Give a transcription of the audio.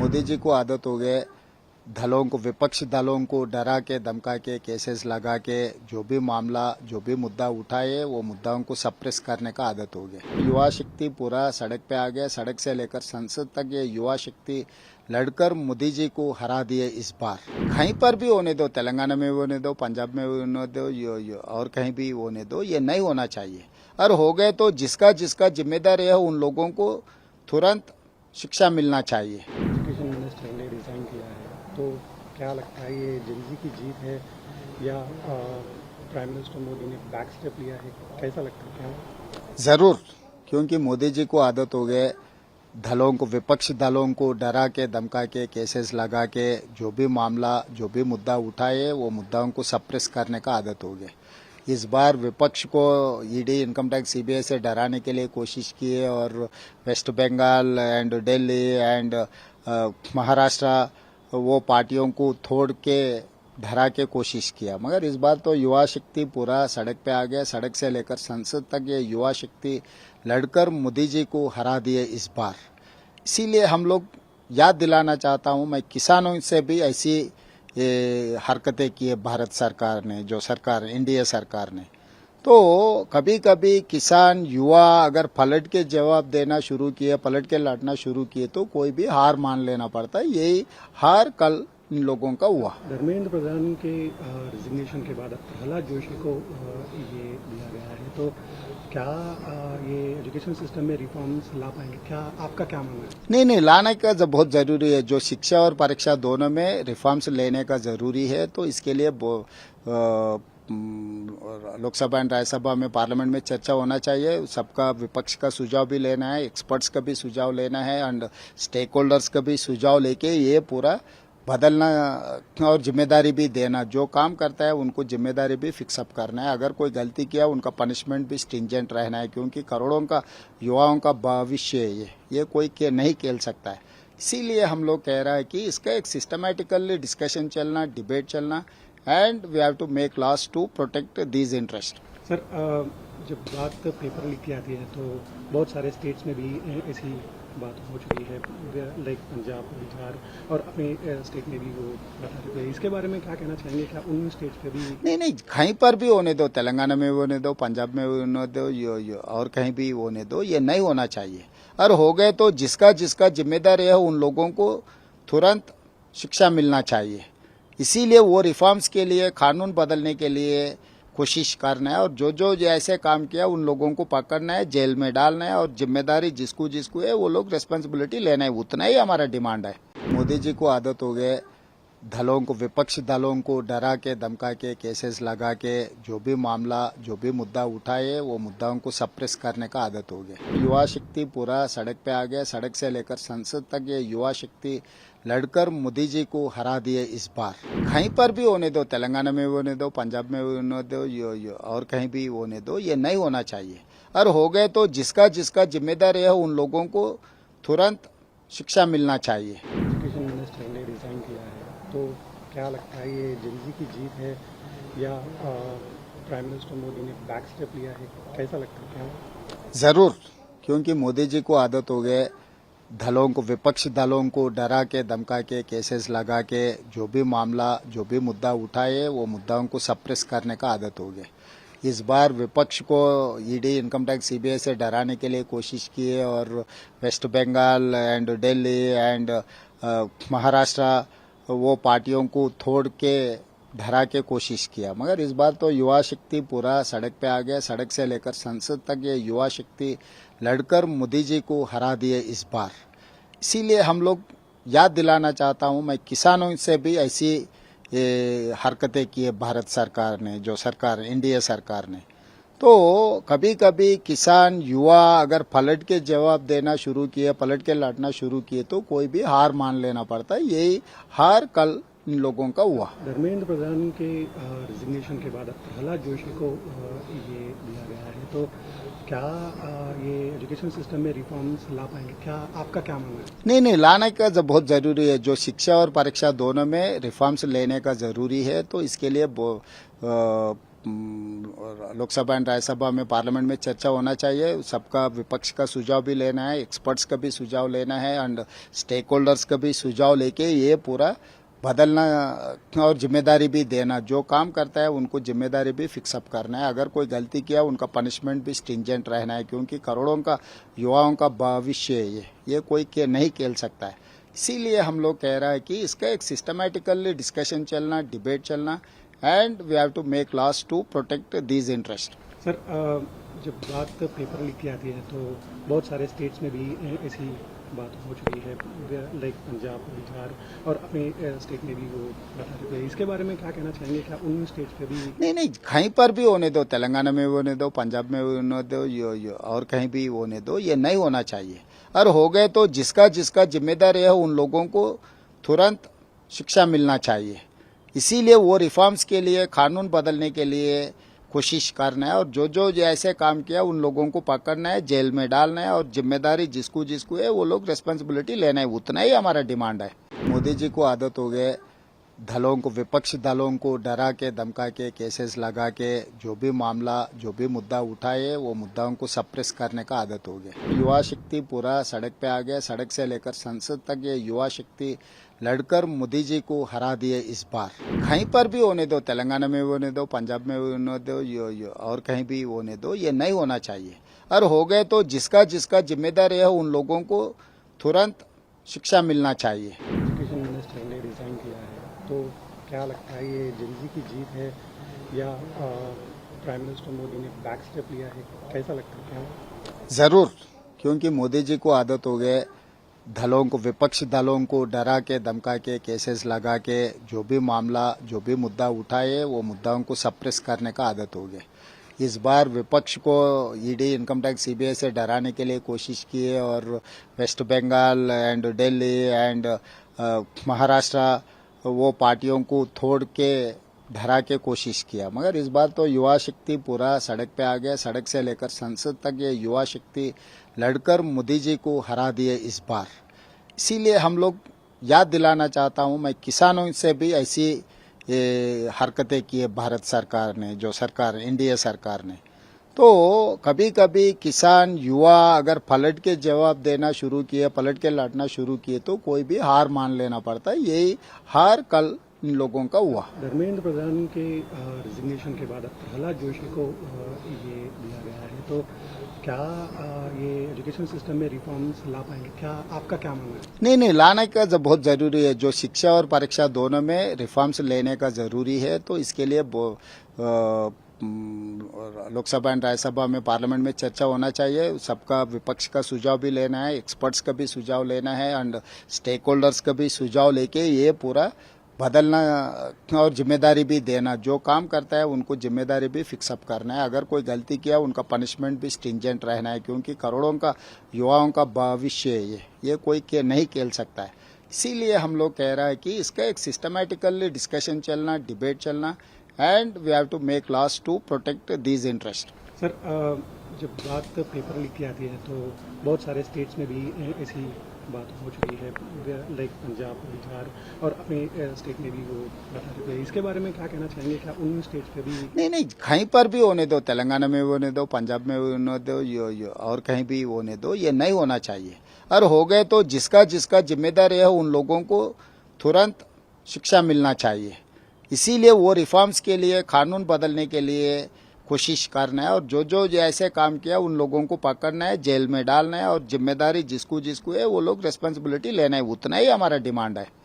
मोदी जी को आदत हो गए दलों को, विपक्ष दलों को डरा के धमका के केसेस लगा के जो भी मामला, जो भी मुद्दा उठाए वो मुद्दाओं को सप्रेस करने का आदत हो गया। युवा शक्ति पूरा सड़क पे आ गया। सड़क से लेकर संसद तक ये युवा शक्ति लड़कर मोदी जी को हरा दिए इस बार। कहीं पर भी होने दो, तेलंगाना में होने दो, पंजाब में होने दो, और कहीं भी होने दो, ये नहीं होना चाहिए। और हो गए तो जिसका जिसका जिम्मेदार है उन लोगों को तुरंत शिक्षा मिलना चाहिए। एजुकेशन मिनिस्टर ने रिजाइन किया है, तो क्या लगता है ये जनजी की जीत है या प्राइम मिनिस्टर मोदी ने बैक स्टेप लिया है? कैसा लगता है? क्या जरूर, क्योंकि मोदी जी को आदत हो गए दलों को, विपक्ष दलों को डरा के धमका के केसेस लगा के जो भी मामला, जो भी मुद्दा उठाए वो मुद्दाओं को सप्रेस करने का आदत हो गया। इस बार विपक्ष को ईडी, इनकम टैक्स, सीबीआई से डराने के लिए कोशिश की है और वेस्ट बंगाल एंड दिल्ली एंड महाराष्ट्र वो पार्टियों को तोड़ के धरा के कोशिश किया। मगर इस बार तो युवा शक्ति पूरा सड़क पे आ गया। सड़क से लेकर संसद तक ये युवा शक्ति लड़कर मोदी जी को हरा दिए इस बार। इसीलिए हम लोग याद दिलाना चाहता हूं, मैं किसानों से भी ऐसी हरकतें की है भारत सरकार ने, जो सरकार, एनडीए सरकार ने। तो कभी कभी किसान, युवा अगर पलट के जवाब देना शुरू किए, पलट के लड़ना शुरू किए तो कोई भी हार मान लेना पड़ता है। यही हार कल इन लोगों का हुआ। धर्मेंद्र प्रधान के रिजिग्नेशन के बाद अब प्रहलाद जोशी को ये दिया गया है, तो क्या ये एजुकेशन सिस्टम में रिफॉर्म्स ला पाएंगे? क्या आपका क्या मानना है? नहीं, लाने का बहुत जरूरी है। जो शिक्षा और परीक्षा दोनों में रिफॉर्म्स लेने का जरूरी है। तो इसके लिए लोकसभा एंड राज्यसभा में, पार्लियामेंट में चर्चा होना चाहिए। सबका, विपक्ष का सुझाव भी लेना है, एक्सपर्ट्स का भी सुझाव लेना है एंड स्टेक होल्डर्स का भी सुझाव लेके ये पूरा बदलना और जिम्मेदारी भी देना। जो काम करता है उनको जिम्मेदारी भी फिक्सअप करना है। अगर कोई गलती किया उनका पनिशमेंट भी स्ट्रिंजेंट रहना है, क्योंकि करोड़ों का युवाओं का भविष्य है ये कोई नहीं खेल सकता है। इसीलिए हम लोग कह रहा है कि इसका एक सिस्टमैटिकली डिस्कशन चलना, डिबेट चलना and we have to make laws to protect these interest. Sir, जब बात पेपर लीक की आती है तो बहुत सारे स्टेट्स में भी ऐसी बात हो चुकी है, लाइक पंजाब, बिहार और अपने स्टेट में भी वो बता चुके हैं। इसके बारे में क्या कहना चाहेंगे? क्या उन स्टेट्स पे भी नहीं, कहीं पर भी होने दो, तेलंगाना में होने दो, पंजाब में होने दो, और कहीं भी होने दो, ये नहीं होना चाहिए। और हो गए तो जिसका जिसका जिम्मेदार है उन लोगों को तुरंत शिक्षा मिलना चाहिए। इसीलिए वो रिफॉर्म्स के लिए, कानून बदलने के लिए कोशिश करना है और जो ऐसे काम किया उन लोगों को पकड़ना है, जेल में डालना है और जिम्मेदारी जिसको जिसको है वो लोग रिस्पॉन्सिबिलिटी लेना है। उतना ही हमारा डिमांड है। मोदी जी को आदत हो गए दलों को, विपक्ष दलों को डरा के धमका के केसेस लगा के जो भी मामला, जो भी मुद्दा उठाए वो मुद्दाओं को सप्रेस करने का आदत हो गया। युवा शक्ति पूरा सड़क पे आ गया। सड़क से लेकर संसद तक ये युवा शक्ति लड़कर मोदी जी को हरा दिए इस बार। कहीं पर भी होने दो, तेलंगाना में होने दो, पंजाब में होने दो, और कहीं भी होने दो, ये नहीं होना चाहिए। और हो गए तो जिसका जिसका जिम्मेदार है उन लोगों को तुरंत शिक्षा मिलना चाहिए। एजुकेशन मिनिस्टर ने रिजाइन किया है, तो क्या लगता है ये जनजी की जीत है या प्राइम मिनिस्टर मोदी ने बैक स्टेप लिया है? कैसा लगता है? क्या जरूर, क्योंकि मोदी जी को आदत हो गए दलों को, विपक्ष दलों को डरा के धमका के केसेस लगा के जो भी मामला, जो भी मुद्दा उठाए वो मुद्दाओं को सप्रेस करने का आदत हो गया। इस बार विपक्ष को ईडी, इनकम टैक्स, सीबीआई से डराने के लिए कोशिश की है और वेस्ट बंगाल एंड दिल्ली एंड महाराष्ट्र वो पार्टियों को तोड़ के धरा के कोशिश किया। मगर इस बार तो युवा शक्ति पूरा सड़क पे आ गया। सड़क से लेकर संसद तक ये युवा शक्ति लड़कर मोदी जी को हरा दिए इस बार। इसीलिए हम लोग याद दिलाना चाहता हूं, मैं किसानों से भी ऐसी हरकतें की है भारत सरकार ने, जो सरकार, एनडीए सरकार ने। तो कभी कभी किसान, युवा अगर पलट के जवाब देना शुरू किए, पलट के लड़ना शुरू किए तो कोई भी हार मान लेना पड़ता है। यही हार कल इन लोगों का हुआ। धर्मेंद्र प्रधान के रिजिग्नेशन के बाद अब प्रहलाद जोशी को ये दिया गया है, तो क्या ये एजुकेशन सिस्टम में रिफॉर्म्स ला पाएंगे? क्या आपका क्या मानना है? नहीं, लाने का बहुत जरूरी है। जो शिक्षा और परीक्षा दोनों में रिफॉर्म्स लेने का जरूरी है। तो इसके लिए और लोकसभा एंड राज्यसभा में पार्लियामेंट में चर्चा होना चाहिए। सबका विपक्ष का सुझाव भी लेना है, एक्सपर्ट्स का भी सुझाव लेना है एंड स्टेक होल्डर्स का भी सुझाव लेके ये पूरा बदलना और जिम्मेदारी भी देना। जो काम करता है उनको जिम्मेदारी भी फिक्सअप करना है। अगर कोई गलती किया उनका पनिशमेंट भी स्ट्रिंजेंट रहना है, क्योंकि करोड़ों का युवाओं का भविष्य है ये कोई नहीं खेल सकता है। इसीलिए हम लोग कह रहा है कि इसका एक सिस्टमैटिकली डिस्कशन चलना, डिबेट चलना and we have to make laws to protect these interest. Sir जब बात पेपर लीक की आती है तो बहुत सारे स्टेट्स में भी ऐसी बात हो चुकी है, लाइक पंजाब, बिहार और अपने स्टेट में भी वो बता चुके हैं। इसके बारे में क्या कहना चाहेंगे? क्या उन स्टेट्स पे भी नहीं, कहीं पर भी होने दो, तेलंगाना में होने दो, पंजाब में होने दो, और कहीं भी होने दो, ये नहीं होना चाहिए। और हो गए तो जिसका जिसका जिम्मेदार है उन लोगों को तुरंत शिक्षा मिलना चाहिए। इसीलिए वो रिफॉर्म्स के लिए, कानून बदलने के लिए कोशिश करना है, और जो ऐसे काम किया उन लोगों को पकड़ना है, जेल में डालना है, और जिम्मेदारी जिसको जिसको है वो लोग रेस्पॉन्सिबिलिटी लेना है। उतना ही हमारा डिमांड है। मोदी जी को आदत हो गए दलों को, विपक्ष दलों को डरा के, धमका के, केसेस लगा के जो भी मामला, जो भी मुद्दा उठाए वो मुद्दाओं को सप्रेस करने का आदत हो गया। युवा शक्ति पूरा सड़क पे आ गया। सड़क से लेकर संसद तक ये युवा शक्ति लड़कर मोदी जी को हरा दिए इस बार। कहीं पर भी होने दो, तेलंगाना में होने दो, पंजाब में होने दो, और कहीं भी होने दो, ये नहीं होना चाहिए। और हो गए तो जिसका जिसका जिम्मेदार है उन लोगों को तुरंत शिक्षा मिलना चाहिए। एजुकेशन मिनिस्टर ने रिजाइन किया है, तो क्या लगता है ये जनजी की जीत है या प्राइम मिनिस्टर मोदी ने बैक स्टेप लिया है? कैसा लगता है? क्या जरूर, क्योंकि मोदी जी को आदत हो गए दलों को, विपक्ष दलों को डरा के, धमका के, केसेस लगा के जो भी मामला, जो भी मुद्दा उठाए वो मुद्दाओं को सप्रेस करने का आदत हो गया। इस बार विपक्ष को ईडी, इनकम टैक्स, सीबीआई से डराने के लिए कोशिश की है, और वेस्ट बंगाल एंड दिल्ली एंड महाराष्ट्र वो पार्टियों को तोड़ के डरा के कोशिश किया। मगर इस बार तो युवा शक्ति पूरा सड़क पे आ गया। सड़क से लेकर संसद तक ये युवा शक्ति लड़कर मोदी जी को हरा दिए इस बार। इसीलिए हम लोग याद दिलाना चाहता हूं, मैं किसानों से भी ऐसी हरकतें की है भारत सरकार ने, जो सरकार, एनडीए सरकार ने। तो कभी कभी किसान, युवा अगर पलट के जवाब देना शुरू किए, पलट के लड़ना शुरू किए, तो कोई भी हार मान लेना पड़ता है। यही हार कल इन लोगों का हुआ। धर्मेंद्र प्रधान के रिजिग्नेशन के बाद अब प्रहलाद जोशी को ये दिया गया है, तो क्या ये एजुकेशन सिस्टम में रिफॉर्म्स ला पाएंगे? क्या आपका क्या मानना है? नहीं, लाने का बहुत जरूरी है। जो शिक्षा और परीक्षा दोनों में रिफॉर्म्स लेने का जरूरी है, तो इसके लिए लोकसभा एंड राज्यसभा में, पार्लियामेंट में चर्चा होना चाहिए। सबका विपक्ष का सुझाव भी लेना है, एक्सपर्ट्स का भी सुझाव लेना है एंड स्टेक होल्डर्स का भी सुझाव लेके ये पूरा बदलना और जिम्मेदारी भी देना। जो काम करता है उनको जिम्मेदारी भी फिक्सअप करना है। अगर कोई गलती किया उनका पनिशमेंट भी स्ट्रिंजेंट रहना है, क्योंकि करोड़ों का युवाओं का भविष्य है ये कोई नहीं खेल सकता है। इसीलिए हम लोग कह रहा है कि इसका एक सिस्टमैटिकली डिस्कशन चलना, डिबेट चलना and we have to make laws to protect these interest. Sir जब बात पेपर लीक की आती है तो बहुत सारे स्टेट्स में भी ऐसी बात हो चुकी है, लाइक पंजाब, बिहार और अपने स्टेट में भी वो बता चुके हैं। इसके बारे में क्या कहना चाहेंगे? क्या उन स्टेट्स पे भी नहीं, कहीं पर भी होने दो, तेलंगाना में होने दो, पंजाब में होने दो, और कहीं भी होने दो, ये नहीं होना चाहिए। और हो गए तो जिसका जिसका जिम्मेदार है उन लोगों को तुरंत शिक्षा मिलना चाहिए। इसीलिए वो रिफॉर्म्स के लिए, कानून बदलने के लिए कोशिश करना है, और जो ऐसे काम किया उन लोगों को पकड़ना है, जेल में डालना है, और जिम्मेदारी जिसको जिसको है वो लोग रेस्पॉन्सिबिलिटी लेना है। उतना ही हमारा डिमांड है।